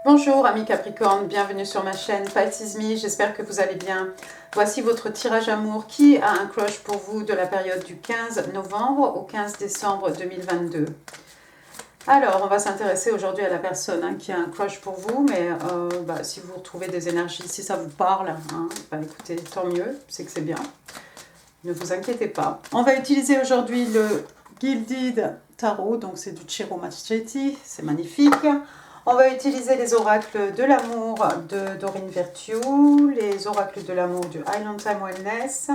Bonjour amis Capricorne, bienvenue sur ma chaîne Pisces Me, j'espère que vous allez bien. Voici votre tirage amour. Qui a un crush pour vous de la période du 15 novembre au 15 décembre 2022? Alors, on va s'intéresser aujourd'hui à la personne qui a un crush pour vous, mais si vous retrouvez des énergies, si ça vous parle, écoutez, tant mieux, c'est que c'est bien. Ne vous inquiétez pas. On va utiliser aujourd'hui le Gilded Tarot, donc c'est du Chiro Machete, c'est magnifique. On va utiliser les oracles de l'amour de Doreen Virtue, les oracles de l'amour du Island Time Wellness,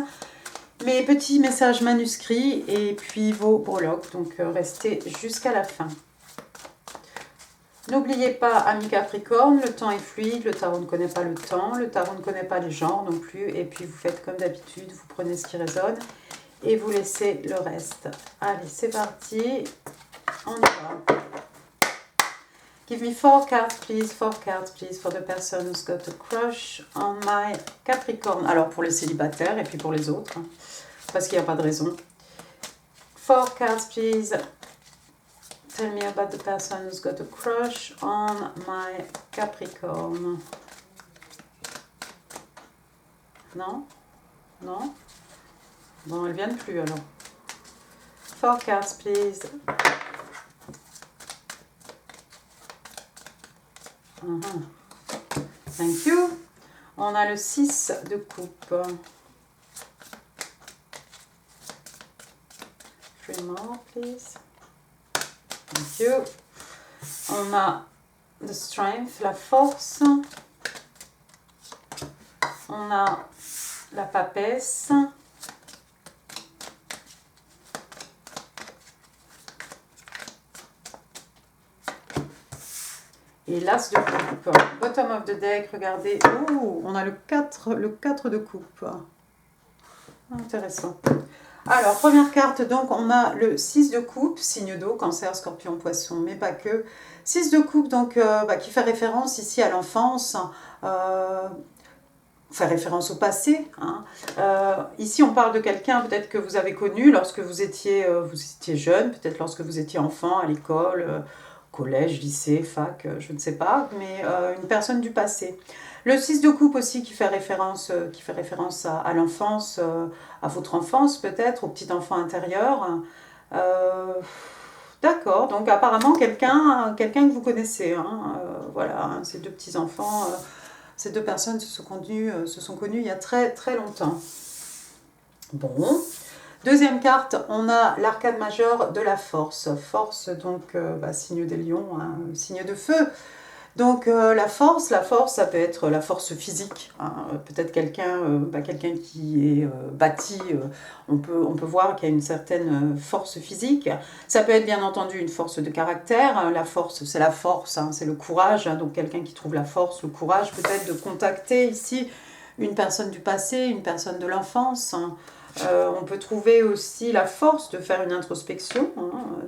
mes petits messages manuscrits et puis vos breloques, donc restez jusqu'à la fin. N'oubliez pas, amis Capricorne, le temps est fluide, le tarot ne connaît pas le temps, le tarot ne connaît pas les genres non plus, et puis vous faites comme d'habitude, vous prenez ce qui résonne et vous laissez le reste. Allez, c'est parti, on y va. Give me 4 cards, please. 4 cards, please, for the person who's got a crush on my Capricorn. Alors, pour les célibataires et puis pour les autres, parce qu'il n'y a pas de raison. 4 cards, please. Tell me about the person who's got a crush on my Capricorn. Non? Non? Bon, elles ne viennent plus alors. 4 cards, please. Thank you. On a le 6 de coupe. 3 more, please. Thank you. On a the strength, la force. On a la papesse. Et l'as de coupe. Bottom of the deck, regardez. Oh, on a le 4 de coupe. Intéressant. Alors, première carte, donc, on a le 6 de coupe, signe d'eau, cancer, scorpion, poisson, mais pas que. 6 de coupe, donc, qui fait référence ici à l'enfance, fait référence au passé. Ici, on parle de quelqu'un peut-être que vous avez connu lorsque vous étiez jeune, peut-être lorsque vous étiez enfant à l'école, collège, lycée, fac, je ne sais pas, mais une personne du passé. Le 6 de coupe aussi qui fait référence à l'enfance, à votre enfance peut-être, au petit enfant intérieur. D'accord, donc apparemment quelqu'un que vous connaissez. Voilà, ces deux petits-enfants, ces deux personnes se sont connues il y a très très longtemps. Bon. Deuxième carte, on a l'arcane majeur de la force. Force, donc, signe des lions, signe de feu. Donc, la force, ça peut être la force physique. Peut-être quelqu'un qui est bâti, on peut voir qu'il y a une certaine force physique. Ça peut être bien entendu une force de caractère. La force, c'est la force, c'est le courage. Donc, quelqu'un qui trouve la force, le courage, peut-être de contacter ici une personne du passé, une personne de l'enfance. On peut trouver aussi la force de faire une introspection,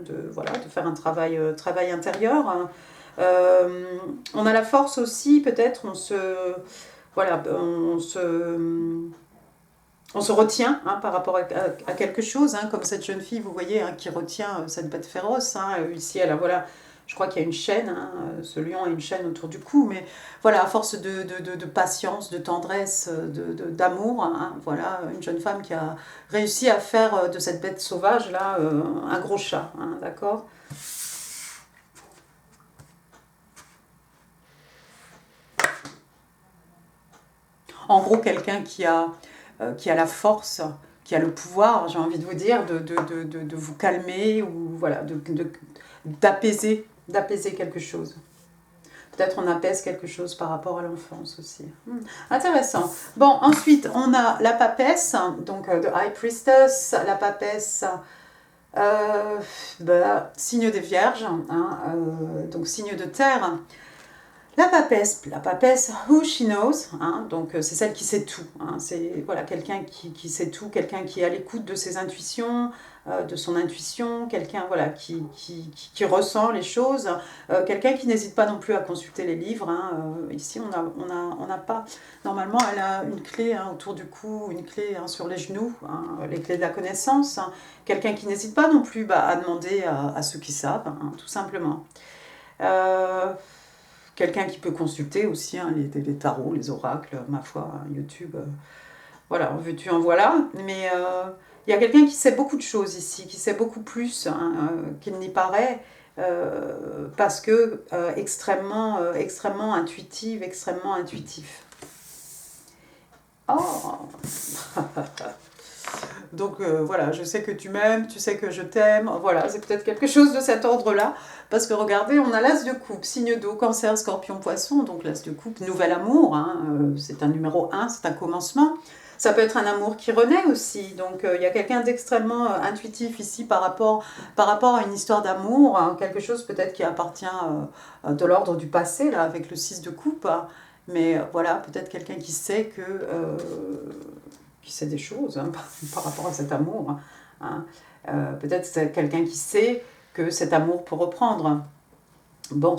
de faire un travail intérieur. On a la force aussi, peut-être, on se retient par rapport à quelque chose, comme cette jeune fille, vous voyez, qui retient cette bête féroce. Ici, elle a, voilà, je crois qu'il y a une chaîne, ce lion a une chaîne autour du cou, mais voilà, à force de patience, de tendresse, d'amour, voilà, une jeune femme qui a réussi à faire de cette bête sauvage-là un gros chat, d'accord ? En gros, quelqu'un qui a la force, qui a le pouvoir, j'ai envie de vous dire, de vous calmer ou voilà, d'apaiser quelque chose. Peut-être on apaise quelque chose par rapport à l'enfance aussi. Intéressant. Bon, ensuite, on a la papesse, donc de High Priestess, la papesse, signe des vierges, donc signe de terre. La papesse, who she knows, donc c'est celle qui sait tout. C'est voilà, quelqu'un qui sait tout, quelqu'un qui est à l'écoute de ses intuitions, de son intuition, quelqu'un voilà, qui ressent les choses, quelqu'un qui n'hésite pas non plus à consulter les livres. Ici, on n'a pas... Normalement, elle a une clé autour du cou, une clé sur les genoux, les clés de la connaissance. Quelqu'un qui n'hésite pas non plus à demander à ceux qui savent, tout simplement. quelqu'un qui peut consulter aussi hein, les tarots, les oracles, ma foi, hein, YouTube. Voilà, en veux-tu, en voilà. Mais il y a quelqu'un qui sait beaucoup de choses ici, qui sait beaucoup plus hein, qu'il n'y paraît, parce que extrêmement intuitive, extrêmement intuitif. Oh Donc voilà, je sais que tu m'aimes, tu sais que je t'aime, voilà, c'est peut-être quelque chose de cet ordre-là, parce que regardez, on a l'as de coupe, signe d'eau, cancer, scorpion, poisson, donc l'as de coupe, nouvel amour, hein, c'est un numéro 1, c'est un commencement. Ça peut être un amour qui renaît aussi, donc il y a quelqu'un d'extrêmement intuitif ici par rapport à une histoire d'amour, hein, quelque chose peut-être qui appartient de l'ordre du passé, là, avec le 6 de coupe, hein, mais voilà, peut-être quelqu'un qui sait des choses hein, par rapport à cet amour. Hein. Peut-être c'est quelqu'un qui sait que cet amour peut reprendre. Bon.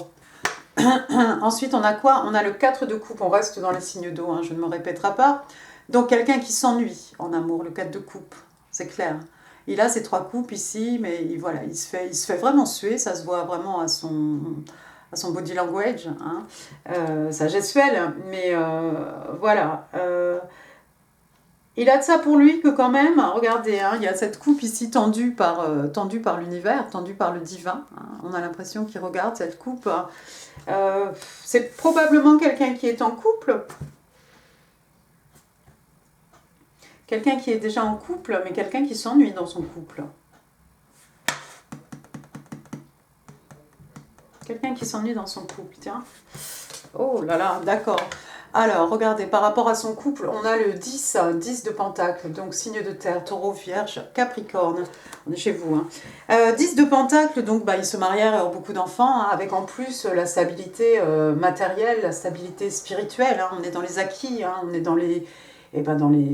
Ensuite, on a quoi? On a le 4 de coupe, on reste dans les signes d'eau, hein, je ne me répéterai pas. Donc, quelqu'un qui s'ennuie en amour, le 4 de coupe, c'est clair. Il a ces 3 coupes ici, mais voilà, il se fait vraiment suer, ça se voit vraiment à son body language, hein, sa gestuelle, mais voilà. Il a de ça pour lui que quand même, regardez, hein, il y a cette coupe ici tendue par l'univers, tendue par le divin. Hein, on a l'impression qu'il regarde cette coupe. C'est probablement quelqu'un qui est en couple. Quelqu'un qui est déjà en couple, mais quelqu'un qui s'ennuie dans son couple. Quelqu'un qui s'ennuie dans son couple, tiens. Oh là là, d'accord. Alors, regardez, par rapport à son couple, on a le 10, 10 de pentacle, donc signe de terre, taureau, vierge, capricorne. On est chez vous. Hein. 10 de pentacle, donc ils se marièrent et ont beaucoup d'enfants, hein, avec en plus la stabilité matérielle, la stabilité spirituelle. Hein. On est dans les acquis, hein, on est dans les...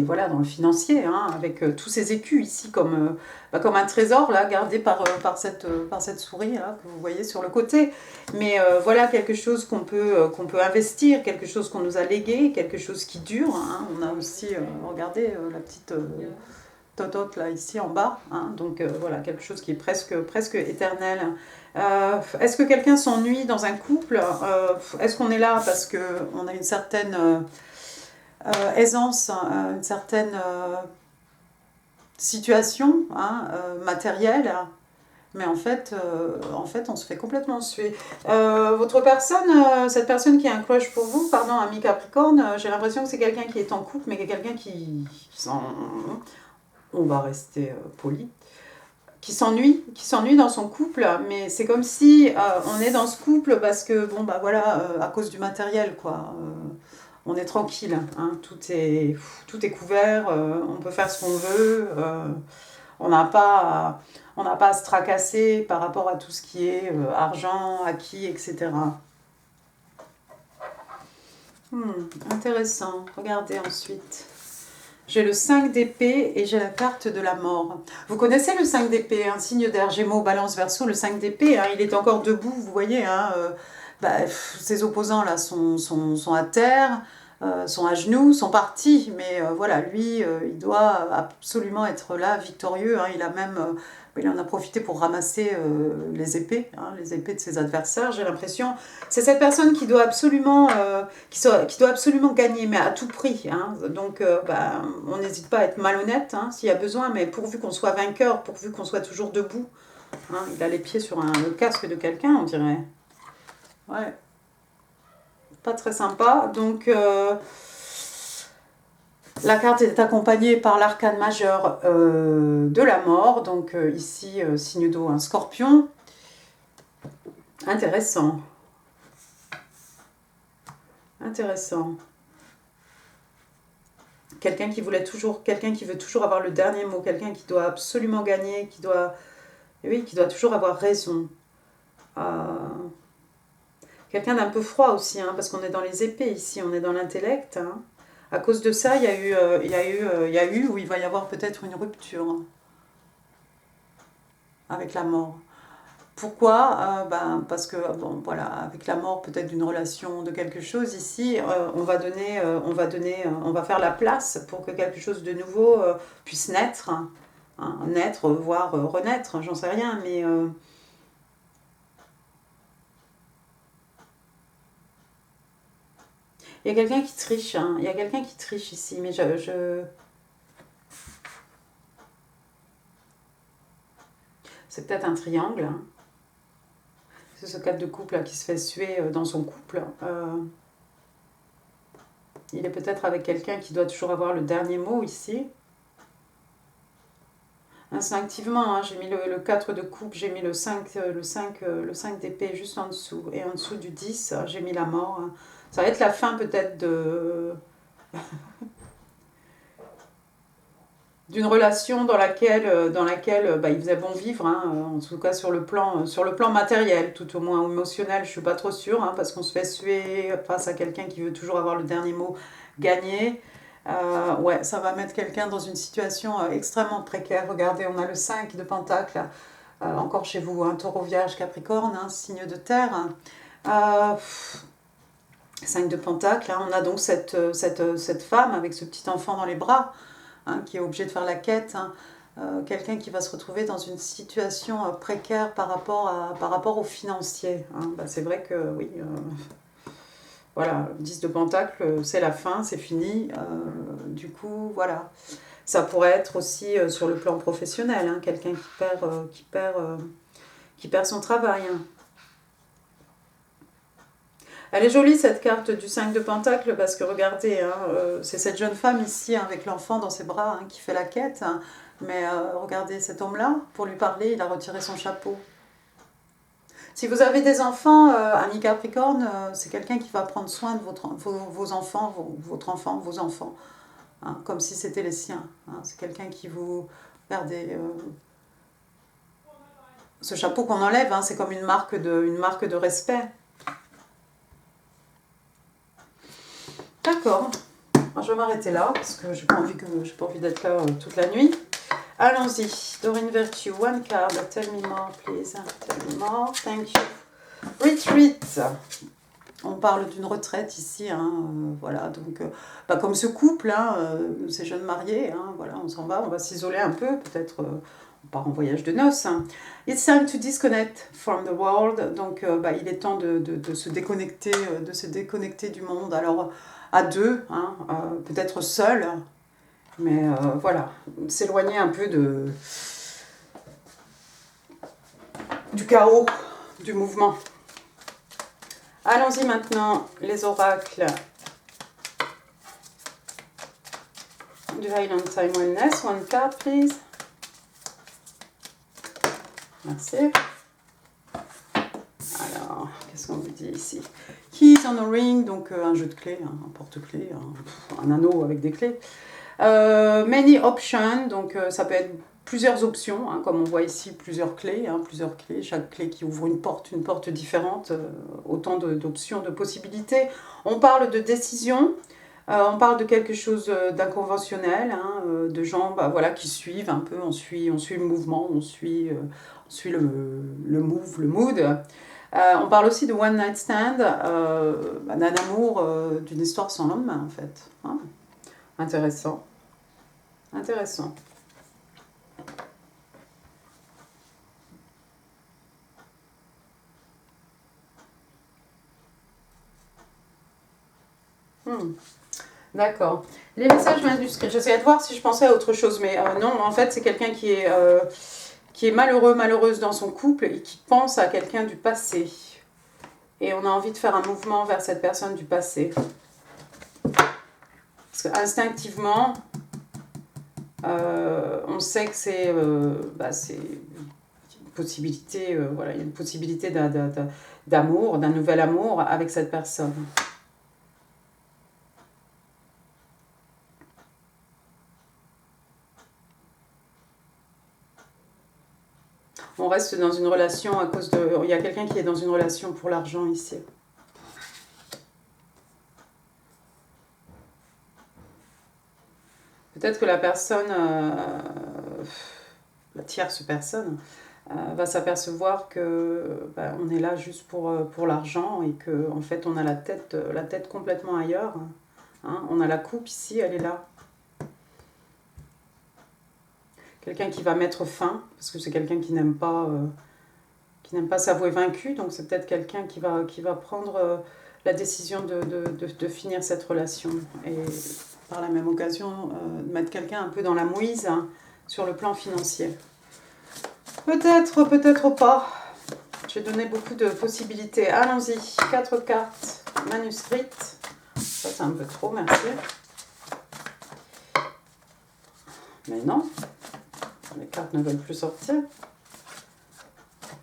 voilà, dans le financier, hein, avec tous ces écus ici comme un trésor là, gardé par cette souris là, que vous voyez sur le côté. Mais voilà quelque chose qu'on peut investir, quelque chose qu'on nous a légué, quelque chose qui dure. Hein. On a aussi, regardez la petite totote là ici en bas. Hein. Donc voilà, quelque chose qui est presque éternel. Est-ce que quelqu'un s'ennuie dans un couple? Est-ce qu'on est là parce qu'on a une certaine... aisance, une certaine situation hein, matérielle, mais en fait, on se fait complètement suer. Votre personne, cette personne qui a un crush pour vous, pardon, ami Capricorne, j'ai l'impression que c'est quelqu'un qui est en couple, mais quelqu'un qui on va rester poli, qui s'ennuie dans son couple, mais c'est comme si on est dans ce couple parce que, bon, voilà, à cause du matériel, quoi. On est tranquille, hein, tout est couvert, on peut faire ce qu'on veut, on n'a pas à se tracasser par rapport à tout ce qui est argent, acquis, etc. Intéressant, regardez ensuite. J'ai le 5 d'épée et j'ai la carte de la mort. Vous connaissez le 5 d'épée, un signe d'air, Gémeaux, Balance, Verseau, le 5 d'épée, hein, il est encore debout, vous voyez, hein, ses opposants là sont à terre, sont à genoux, sont partis, mais voilà, lui, il doit absolument être là, victorieux, hein, il en a profité pour ramasser les épées de ses adversaires, j'ai l'impression. C'est cette personne qui doit absolument, qui doit absolument gagner, mais à tout prix. Hein. Donc, on n'hésite pas à être malhonnête hein, s'il y a besoin, mais pourvu qu'on soit vainqueur, pourvu qu'on soit toujours debout. Hein. Il a les pieds sur le casque de quelqu'un, on dirait. Ouais. Pas très sympa. Donc, la carte est accompagnée par l'arcane majeur de la mort. Donc, ici, signe d'eau, un scorpion. Intéressant. Intéressant. Quelqu'un qui veut toujours avoir le dernier mot, quelqu'un qui doit absolument gagner, qui doit toujours avoir raison. Quelqu'un d'un peu froid aussi, hein, parce qu'on est dans les épées ici, on est dans l'intellect. Hein. À cause de ça, il y a eu, ou il va y avoir peut-être une rupture avec la mort. Pourquoi parce que, bon, voilà, avec la mort peut-être d'une relation, de quelque chose, ici, on va faire la place pour que quelque chose de nouveau puisse naître, hein, naître, voire renaître, j'en sais rien, mais Il y a quelqu'un qui triche, hein. Il y a quelqu'un qui triche ici, mais c'est peut-être un triangle, hein. C'est ce cadre de couple là, qui se fait suer dans son couple. Il est peut-être avec quelqu'un qui doit toujours avoir le dernier mot ici. Instinctivement, hein, j'ai mis le 4 de coupe, j'ai mis le 5 d'épée juste en dessous. Et en dessous du 10, j'ai mis la mort. Ça va être la fin peut-être d'une relation dans laquelle il faisait bon vivre, hein, en tout cas sur le plan matériel, tout au moins émotionnel, je ne suis pas trop sûre, hein, parce qu'on se fait suer face à quelqu'un qui veut toujours avoir le dernier mot gagné. Ouais, ça va mettre quelqu'un dans une situation extrêmement précaire. Regardez, on a le 5 de Pentacle, encore chez vous, hein, Taureau, Vierge, Capricorne, hein, signe de terre. 5 de Pentacle, hein, on a donc cette femme avec ce petit enfant dans les bras, hein, qui est obligé de faire la quête, hein, quelqu'un qui va se retrouver dans une situation précaire par rapport au financier, hein. C'est vrai que oui, voilà, 10 de Pentacle, c'est la fin, c'est fini, du coup, voilà. Ça pourrait être aussi sur le plan professionnel, hein, quelqu'un qui perd son travail, hein. Elle est jolie cette carte du 5 de Pentacle parce que regardez, hein, c'est cette jeune femme ici, hein, avec l'enfant dans ses bras, hein, qui fait la quête. Hein. Mais regardez cet homme-là, pour lui parler, il a retiré son chapeau. Si vous avez des enfants, ami Capricorne, c'est quelqu'un qui va prendre soin de vos enfants, vos enfants, hein, comme si c'était les siens. Hein. C'est quelqu'un qui vous... Regardez, ce chapeau qu'on enlève, hein, c'est comme une marque de respect. D'accord. Je vais m'arrêter là parce que j'ai pas envie d'être là toute la nuit. Allons-y. Doreen Virtue, one card. Tell me more, please. Tell me more. Thank you. Retreat. On parle d'une retraite ici, hein, voilà. Donc, comme ce couple, hein, ces jeunes mariés, hein, voilà, on s'en va, on va s'isoler un peu, peut-être. On part en voyage de noces. Hein. It's time to disconnect from the world. Donc, il est temps de se déconnecter du monde. Alors, à deux, hein, peut-être seul, mais voilà, s'éloigner un peu du chaos, du mouvement. Allons-y maintenant, les oracles du Highland Time Wellness. One card, please. Merci. Alors, qu'est-ce qu'on vous dit ici? Keys on a ring, donc un jeu de clés, un porte-clés, un anneau avec des clés. Many options, donc ça peut être plusieurs options, hein, comme on voit ici, plusieurs clés, chaque clé qui ouvre une porte différente, autant d'options, de possibilités. On parle de décision, on parle de quelque chose d'inconventionnel, hein, de gens voilà, qui suivent un peu, on suit le mouvement, on suit le mood. On parle aussi de one night stand, d'un amour, d'une histoire sans lendemain en fait. Hein. Intéressant. Intéressant. D'accord. Les messages manuscrits. J'essayais de voir si je pensais à autre chose, mais non, en fait, c'est quelqu'un qui est malheureux, malheureuse dans son couple et qui pense à quelqu'un du passé. Et on a envie de faire un mouvement vers cette personne du passé. Parce qu'instinctivement, on sait que c'est une possibilité, voilà, il y a une possibilité d'amour, d'un nouvel amour avec cette personne. On reste dans une relation à cause de... Il y a quelqu'un qui est dans une relation pour l'argent ici. Peut-être que la personne, la tierce personne, va s'apercevoir que on est là juste pour l'argent et qu'en fait on a la tête complètement ailleurs. Hein. On a la coupe ici, elle est là. Quelqu'un qui va mettre fin, parce que c'est quelqu'un qui n'aime pas s'avouer vaincu, donc c'est peut-être quelqu'un qui va prendre la décision de finir cette relation. Et par la même occasion, de mettre quelqu'un un peu dans la mouise hein, sur le plan financier. Peut-être, peut-être pas. J'ai donné beaucoup de possibilités. Allons-y. 4 cartes manuscrites. Ça, c'est un peu trop, merci. Mais non. Les cartes ne veulent plus sortir.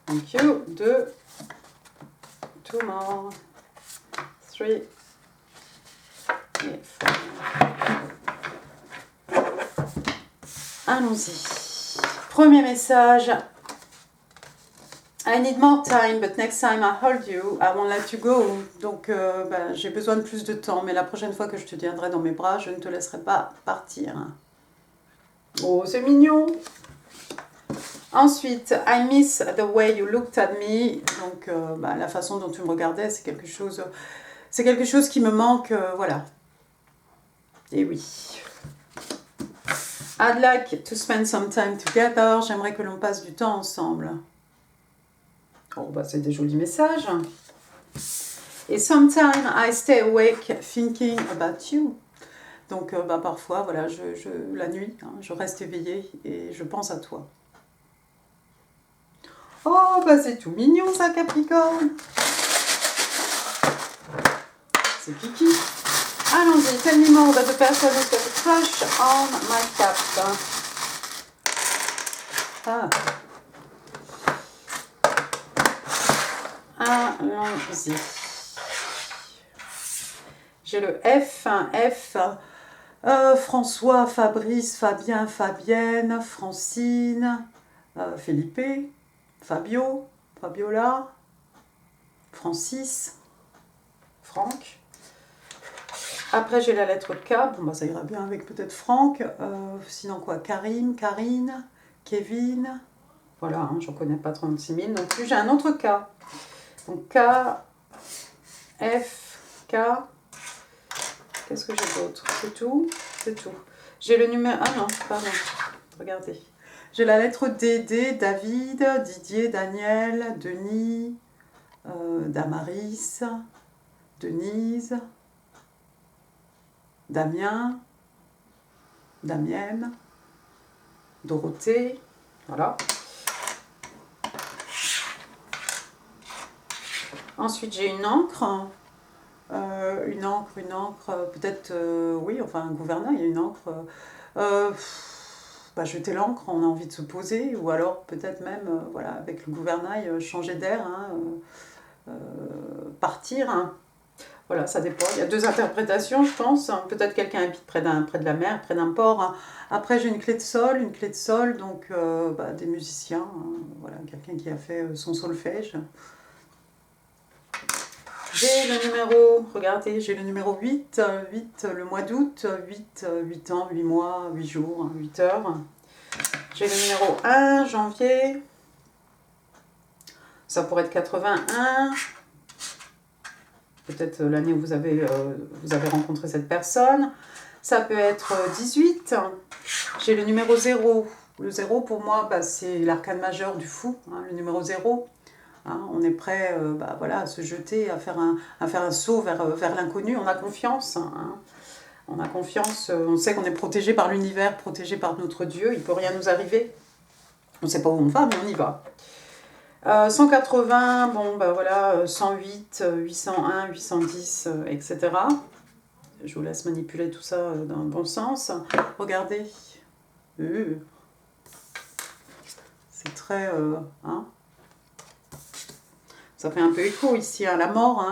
Thank you. 2. 2 more. 3. Et 4. Allons-y. Premier message. I need more time, but next time I hold you, I won't let you go. Donc, j'ai besoin de plus de temps, mais la prochaine fois que je te tiendrai dans mes bras, je ne te laisserai pas partir. Oh, c'est mignon. Ensuite, I miss the way you looked at me. Donc, la façon dont tu me regardais, c'est quelque chose qui me manque, voilà. Et oui. I'd like to spend some time together. J'aimerais que l'on passe du temps ensemble. Oh, c'est des jolis messages. Et sometimes I stay awake thinking about you. Donc, parfois, voilà, la nuit, hein, je reste éveillée et je pense à toi. Oh, c'est tout mignon ça, Capricorne. C'est kiki. Allons-y, tell me more about the person who's got a crush on my cap. Ah. Allons-y. J'ai le F, un F. François, Fabrice, Fabien, Fabienne, Francine, Felipe, Fabio, Fabiola, Francis, Franck. Après, j'ai la lettre K. Bon, ça ira bien avec peut-être Franck. Sinon quoi? Karim, Karine, Kevin. Voilà, hein, j'en connais pas 36 000 non plus. J'ai un autre K. Donc K, F, K. Qu'est-ce que j'ai d'autre? C'est tout? C'est tout. J'ai le numéro... Ah non, pardon. Regardez. J'ai la lettre D, D, David, Didier, Daniel, Denis, Damaris, Denise, Damien, Damienne, Dorothée. Voilà. Ensuite, j'ai une encre. Une encre, peut-être, oui, enfin un gouvernail, une encre. Jeter l'encre, on a envie de se poser, ou alors peut-être même, voilà, avec le gouvernail, changer d'air, hein, partir. Hein. Voilà, ça dépend. Il y a 2 interprétations, je pense. Peut-être quelqu'un habite près de la mer, près d'un port. Hein. Après, j'ai une clé de sol, donc des musiciens. Hein. Voilà, quelqu'un qui a fait son solfège. J'ai le numéro, regardez, j'ai le numéro 8, 8 le mois d'août, 8 ans, 8 mois, 8 jours, 8 heures. J'ai le numéro 1, janvier, ça pourrait être 81, peut-être l'année où vous avez rencontré cette personne. Ça peut être 18, j'ai le numéro 0. Le 0 pour moi, c'est l'arcane majeur du fou, hein, le numéro 0. Hein, on est prêt voilà, à se jeter, à faire un saut vers l'inconnu. On a confiance. Hein, on a confiance. On sait qu'on est protégé par l'univers, protégé par notre Dieu. Il ne peut rien nous arriver. On ne sait pas où on va, mais on y va. 180, voilà, 108, 801, 810, etc. Je vous laisse manipuler tout ça dans le bon sens. Regardez. C'est très... hein. Ça fait un peu écho ici à la mort,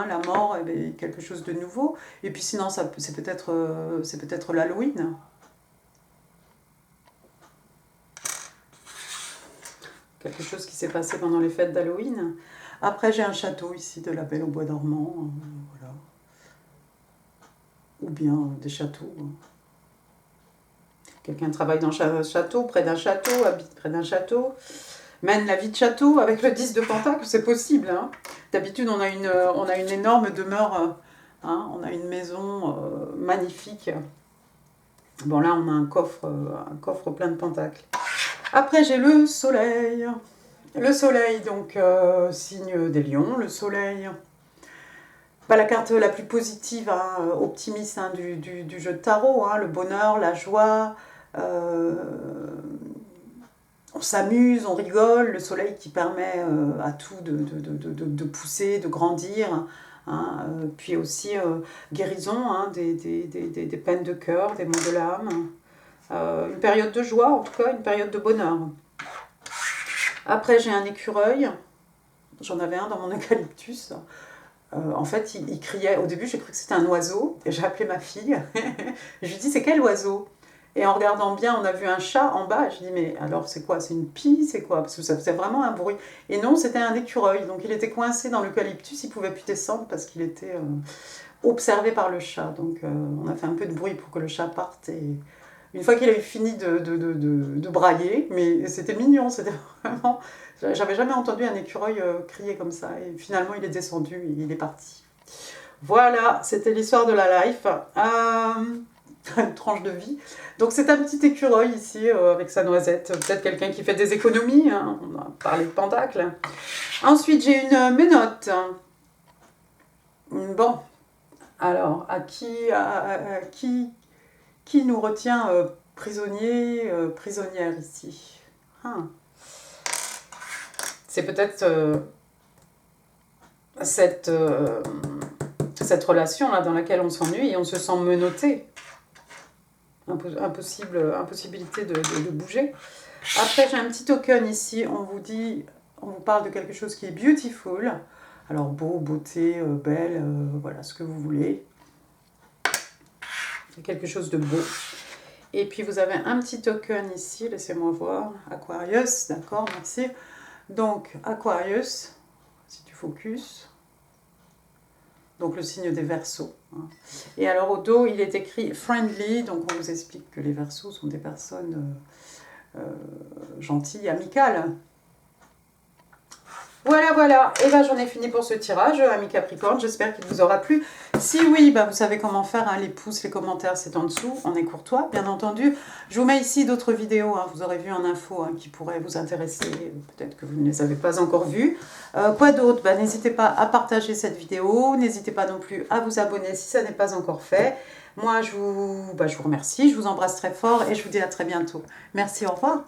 quelque chose de nouveau. Et puis sinon, c'est peut-être l'Halloween. Quelque chose qui s'est passé pendant les fêtes d'Halloween. Après, j'ai un château ici de la Belle au Bois dormant. Voilà. Ou bien des châteaux. Quelqu'un travaille dans un château, près d'un château, habite près d'un château. Mène la vie de château avec le 10 de Pentacle, c'est possible. Hein. D'habitude, on a une énorme demeure, hein, on a une maison magnifique. Bon, là, on a un coffre plein de pentacles. Après, j'ai le soleil. Le soleil, donc, signe des lions. Le soleil, pas la carte la plus positive, hein, optimiste hein, du jeu de tarot, hein, le bonheur, la joie, on s'amuse, on rigole, le soleil qui permet à tout de pousser, de grandir, hein, puis aussi guérison hein, des peines de cœur, des maux de l'âme, une période de joie en tout cas, une période de bonheur. Après j'ai un écureuil, j'en avais un dans mon eucalyptus. En fait, il criait. Au début, j'ai cru que c'était un oiseau. Et j'ai appelé ma fille. Je lui ai dit, c'est quel oiseau? Et en regardant bien, on a vu un chat en bas. Je lui ai dit, mais alors c'est quoi? C'est une pie? C'est quoi? Parce que ça faisait vraiment un bruit. Et non, c'était un écureuil. Donc il était coincé dans l'eucalyptus. Il ne pouvait plus descendre parce qu'il était observé par le chat. Donc on a fait un peu de bruit pour que le chat parte. Et une fois qu'il a eu fini de brailler, mais c'était mignon, c'était vraiment... J'avais jamais entendu un écureuil crier comme ça. Et finalement, il est descendu et il est parti. Voilà, c'était l'histoire de la life. Une tranche de vie. Donc c'est un petit écureuil ici avec sa noisette. Peut-être quelqu'un qui fait des économies. Hein. On a parlé de pentacle. Ensuite, j'ai une menotte. Bon, alors, qui nous retient prisonniers, prisonnières ici? C'est peut-être cette relation-là dans laquelle on s'ennuie et on se sent menotté. Impossibilité de bouger. Après, j'ai un petit token ici. On vous parle de quelque chose qui est beautiful. Alors, beau, beauté, belle, voilà, ce que vous voulez. Quelque chose de beau. Et puis, vous avez un petit token ici. Laissez-moi voir. Aquarius, d'accord, merci. Donc, Aquarius, si tu focuses, donc le signe des Verseaux. Hein. Et alors au dos, il est écrit friendly, donc on vous explique que les Verseaux sont des personnes gentilles, amicales. Voilà, voilà, et bien j'en ai fini pour ce tirage, amis Capricorne, j'espère qu'il vous aura plu. Si oui, bah, vous savez comment faire, hein, les pouces, les commentaires, c'est en dessous, on est courtois, bien entendu. Je vous mets ici d'autres vidéos, hein, vous aurez vu en info hein, qui pourraient vous intéresser, peut-être que vous ne les avez pas encore vues. Quoi d'autre? Bah, n'hésitez pas à partager cette vidéo, n'hésitez pas non plus à vous abonner si ça n'est pas encore fait. Moi, je vous remercie, je vous embrasse très fort et je vous dis à très bientôt. Merci, au revoir.